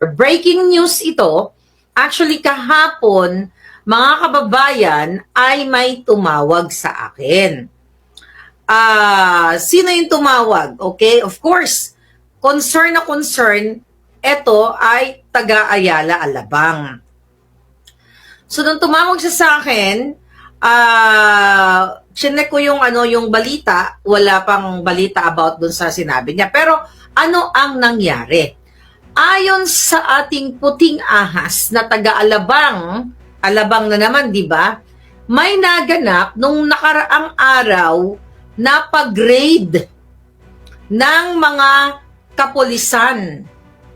Breaking news ito, actually kahapon, mga kababayan, ay may tumawag sa akin. Sino yung tumawag? Okay, of course, concern na concern, ito ay taga-Ayala, Alabang. So, nung tumawag siya sa akin, chinek ko yung balita, wala pang balita about dun sa sinabi niya. Pero, ano ang nangyari? Ayon sa ating puting ahas na taga-Alabang, Alabang na naman, di ba? May naganap nung nakaraang araw na pag-raid ng mga kapulisan.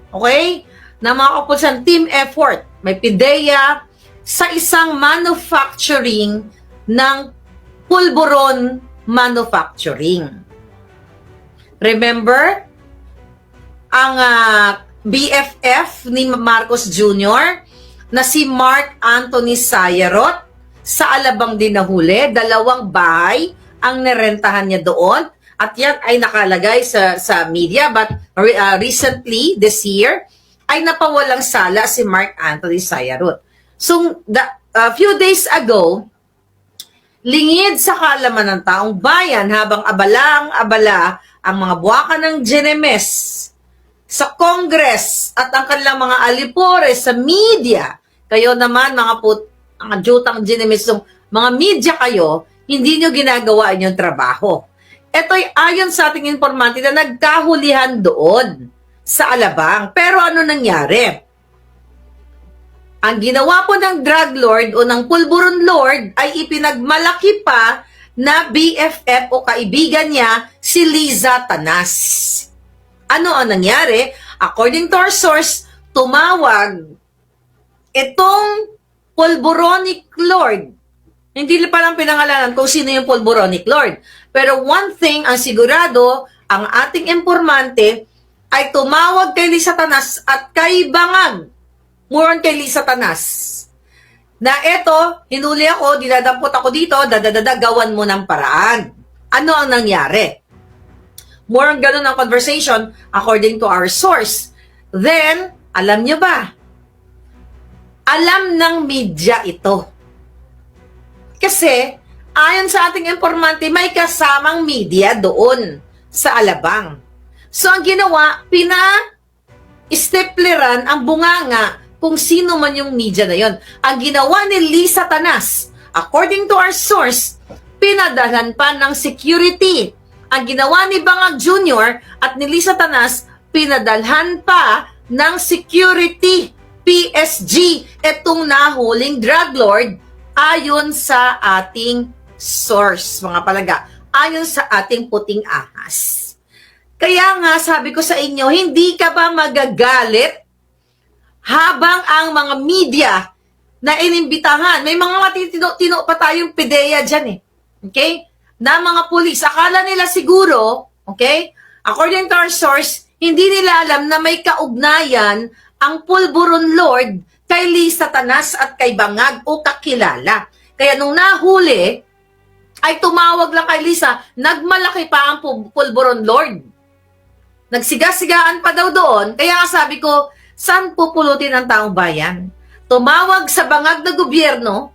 Okay? Na mga kapulisan, team effort. May PIDEA sa isang manufacturing ng pulburon manufacturing. Remember? Ang BFF ni Marcos Jr. na si Mark Anthony Sayarot sa Alabang din nahuli. 2 bahay ang nerentahan niya doon. At yan ay nakalagay sa media. But recently, this year, ay napawalang sala si Mark Anthony Sayarot. So, a few days ago, lingid sa kaalaman ng taong bayan habang abalang-abala ang mga buwaka ng Genemes sa Congress at ang kanilang mga alipore sa media. Kayo naman, mga jutang Genemes, mga media kayo, hindi nyo ginagawa inyong trabaho. Ito'y ayon sa ating informante na nagkahulihan doon sa Alabang. Pero ano nangyari? Ang ginawa po ng drug lord o ng pulburon lord ay ipinagmalaki pa na BFF o kaibigan niya si Liza Tanas. Ano ang nangyari? According to our source, tumawag itong pulburonic lord. Hindi pa lang pinangalanan kung sino yung pulburonic lord. Pero one thing ang sigurado, ang ating informante ay tumawag kay Liza Tanas at kay Bangag. More on kay Liza Tanas. Na eto, hinuli ako, dinadampot ako dito, gawan mo ng paraan. Ano ang nangyari? More on ganun ang conversation according to our source. Then, alam nyo ba? Alam ng media ito. Kasi, ayon sa ating informante, may kasamang media doon sa Alabang. So, ang ginawa, pina-stepleran ang bunganga kung sino man yung media na yon. Ang ginawa ni Liza Tanas, according to our source, pinadalhan pa ng security. Ang ginawa ni Bangag Jr. at ni Liza Tanas, pinadalhan pa ng security, PSG, itong nahuling drug lord, ayon sa ating source, mga palaga, ayon sa ating puting ahas. Kaya nga, sabi ko sa inyo, hindi ka ba magagalit habang ang mga media na inimbitahan, may mga matitino pa tayong PIDEA dyan eh. Okay? Na mga pulis, akala nila siguro, okay, according to our source, hindi nila alam na may kaugnayan ang pulburon lord kay Liza Tanas at kay Bangag o kakilala. Kaya nung nahuli, ay tumawag lang kay Liza, nagmalaki pa ang pulburon lord. Nagsiga-sigaan pa daw doon, kaya sabi ko, saan pupulutin ang taong bayan? Tumawag sa bangag na gobyerno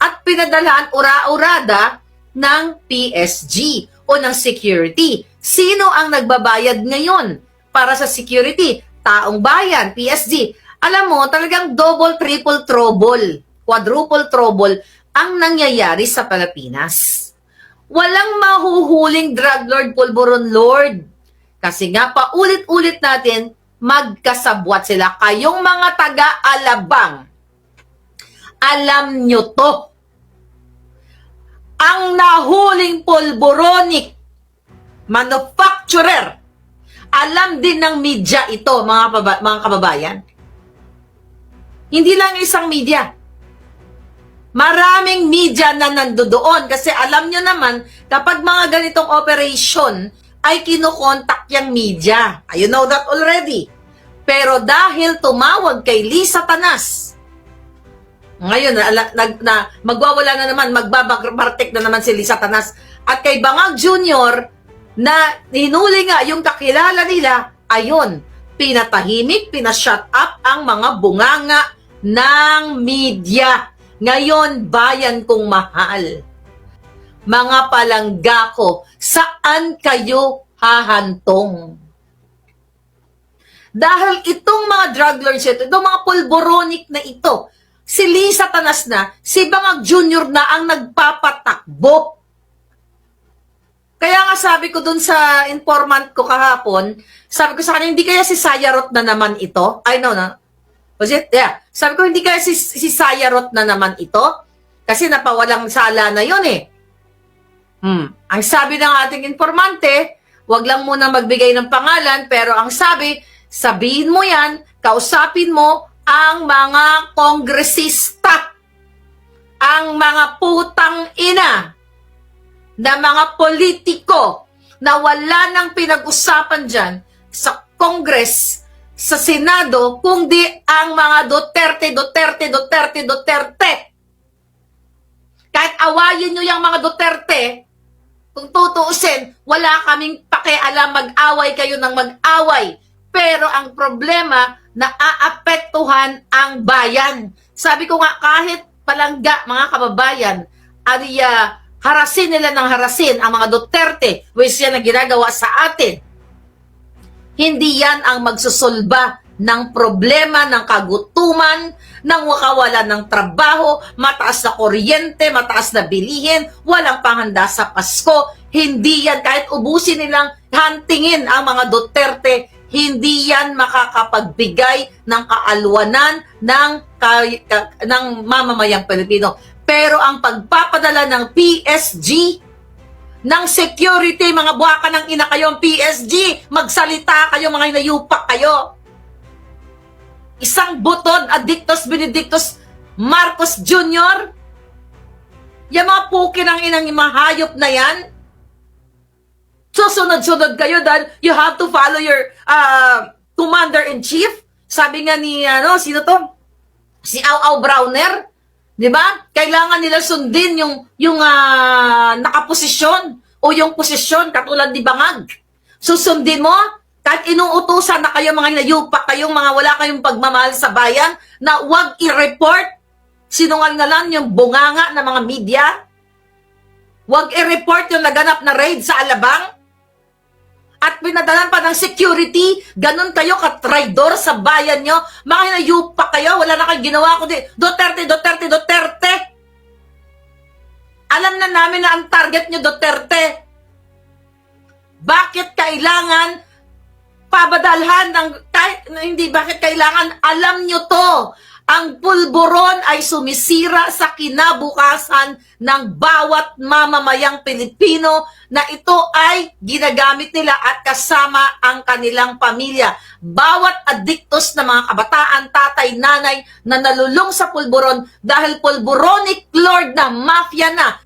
at pinadalhan ura-urada ng PSG o ng security. Sino ang nagbabayad ngayon para sa security? Taong bayan, PSG. Alam mo, talagang double, triple, trouble, quadruple trouble ang nangyayari sa Pilipinas. Walang mahuhuling drug lord, pulburon lord. Kasi nga, paulit-ulit natin, magkasabwat sila. Kayong mga taga-Alabang, alam nyo to. Ang nahuling pulburonic manufacturer, alam din ng media ito, mga kababayan. Hindi lang isang media. Maraming media na nandoon kasi alam nyo naman, kapag mga ganitong operation, ay kinukontak yung media. You know that already. Pero dahil tumawag kay Liza Tanas, ngayon, magwawala na naman, magbabartek na naman si Liza Tanas. At kay Bangag Jr., na hinuli nga yung kakilala nila, ayun, pinatahimik, pinashut up ang mga bunganga ng media. Ngayon, bayan kong mahal, mga palangga ko, saan kayo hahantong? Dahil itong mga drug lords ito, itong mga pulboronic na ito, si Lisa Tanas na, si Bangag Jr. na ang nagpapatakbo. Kaya nga sabi ko dun sa informant ko kahapon, sabi ko sa kanya, hindi kaya si Sayarot na naman ito? I know na. Was it? Yeah. Sabi ko, hindi kaya si Sayarot na naman ito? Kasi napawalang sala na yun eh. Ang sabi ng ating informante, wag lang muna magbigay ng pangalan, pero ang sabi, sabihin mo yan, kausapin mo ang mga kongresista, ang mga putang ina, na mga politiko na wala nang pinag-usapan dyan sa Congress, sa Senado, kundi ang mga Duterte. Kahit awayin nyo yung mga Duterte, kung tutuusin, wala kaming pakialam, mag-away kayo ng mag-away. Pero ang problema, naaapektuhan ang bayan. Sabi ko nga, kahit palangga, mga kababayan, harasin nila ng harasin ang mga Duterte, which yan ang ginagawa sa atin. Hindi yan ang magsusolba ng problema ng kagutuman, ng wakawalan ng trabaho, mataas na kuryente, mataas na bilihin, walang panghanda sa Pasko. Hindi yan, kahit ubusin nilang hantingin ang mga Duterte, hindi yan makakapagbigay ng kaalwanan ng mamamayang Pilipino. Pero ang pagpapadala ng PSG, ng security, mga buwaka ng ina kayo, ang PSG, magsalita kayo, mga inayupak kayo. Isang buton, Adictos Benedictus Marcos Jr., yung mga puki ng inang mahayop na yan, susunod-sunod kayo dahil you have to follow your commander-in-chief. Sabi nga ni, sino to? Si Au Browner. Di ba? Kailangan nila sundin yung nakaposisyon o yung posisyon katulad ni Bangag. Susundin mo, kahit inuutusan na kayo mga inayupak kayong mga wala kayong pagmamahal sa bayan, na huwag i-report, sinungal na lang yung bunganga ng mga media. Huwag i-report yung naganap na raid sa Alabang. At pinadalan pa ng security, ganun kayo katraidor sa bayan nyo, mga hinayupak kayo, wala na kayong ginawa kundi Duterte. Alam na namin na ang target nyo, Duterte. Bakit kailangan pabadalhan ng, bakit kailangan, alam nyo to, ang pulburon ay sumisira sa kinabukasan ng bawat mamamayang Pilipino na ito ay ginagamit nila at kasama ang kanilang pamilya. Bawat adiktos na mga kabataan, tatay, nanay na nalulong sa pulburon dahil pulburonic lord na mafia na